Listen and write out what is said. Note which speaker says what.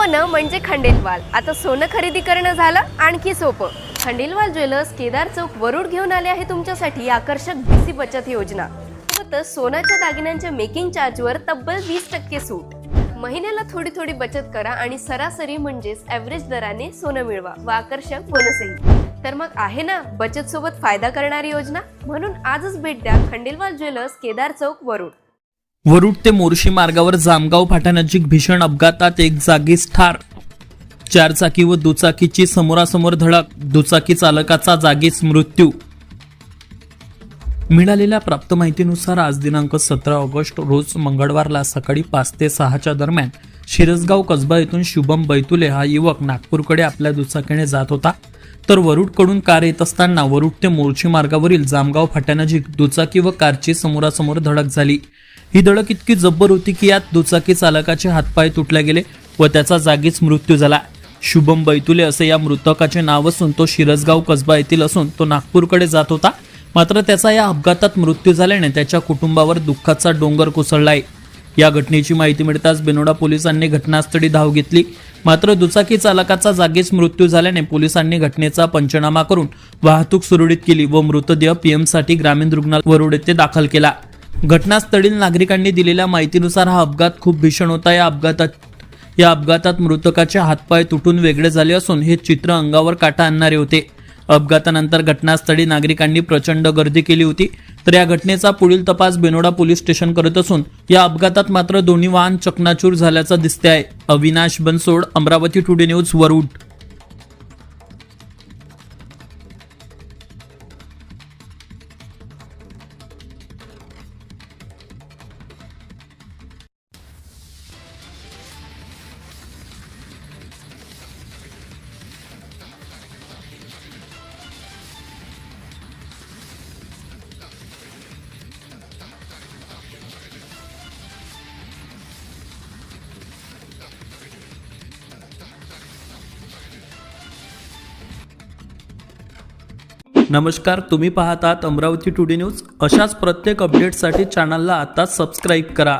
Speaker 1: सोनं म्हणजे खंडेलवाल. आता सोनं खरेदी करणं झालं आणखी सोपं. खंडेलवाल ज्वेलर्स केदार चौक वरुड घेऊन आले आहे तुमच्यासाठी आकर्षक बीसी बचत योजना. सोबतच सोन्याच्या दागिन्यांच्या मेकिंग चार्जवर तब्बल 20% सूट. महिन्याला थोडी थोडी बचत करा आणि सरासरी म्हणजेच ॲव्हरेज दराने सोनं मिळवा व आकर्षक बोनसही. तर मग आहे ना बचत सोबत फायदा करणारी योजना. म्हणून आजच भेट द्या खंडेलवाल ज्वेलर्स केदार चौक वरुड.
Speaker 2: वरुड ते मोर्शी मार्गावर जामगाव फाट्यानजीक भीषण अपघातात एक जागीच ठार. 4 चाकी व दुचाकीची समोरासमोर धडक. दुचाकी चालकाचा जागीच मृत्यू. मिळालेल्या प्राप्त माहितीनुसार आज दिनांक 17 ऑगस्ट रोज मंगळवारला सकाळी 5 ते 6च्या दरम्यान शिरसगाव कसबा येथून शुभम बैतुले हा युवक नागपूरकडे आपल्या दुचाकीने जात होता. तर वरुडकडून कार येत असताना वरुड ते मोर्शी मार्गावरील जामगाव फाट्यानजीक दुचाकी व कारची समोरासमोर धडक झाली. ही धडक इतकी जब्बर होती की यात दुचाकी चालकाचे हातपाय तुटले गेले व त्याचा जागीच मृत्यू झाला. शुभम बैतुले असे या मृतकाचे नाव असून तो शिरसगाव कसबा येथील असून तो नागपूरकडे जात होता. मात्र त्याचा या अपघातात मृत्यू झाल्याने त्याच्या कुटुंबावर दुःखाचा डोंगर कोसळलाय. या घटनेची माहिती मिळताच बेनोडा पोलिसांनी घटनास्थळी धाव घेतली. मात्र दुचाकी चालकाचा जागीच मृत्यू झाल्याने पोलिसांनी घटनेचा पंचनामा करून वाहतूक सुरळीत केली व मृतदेह पीएमसाठी ग्रामीण रुग्णालय वरुड येथे दाखल केला. घटनास्थळील नागरिकांनी दिलेल्या माहितीनुसार हा अपघात खूप भीषण होता. या अपघातात मृतकाचे हातपाय तुटून वेगळे झाले असून हे चित्र अंगावर काटा आणणारे होते. अपघातानंतर घटनास्थळी नागरिकांनी प्रचंड गर्दी केली होती. तर या घटनेचा पुढील तपास बेनोडा पोलीस स्टेशन करत असून या अपघातात मात्र दोन्ही वाहन चकनाचूर झाल्याचं दिसते आहे. Avinash Bansod, Amravati today news, Warud. नमस्कार, तुम्ही पाहतात अमरावती टुडे न्यूज. अशाच प्रत्येक अपडेटसाठी चॅनलला आता सबस्क्राईब करा.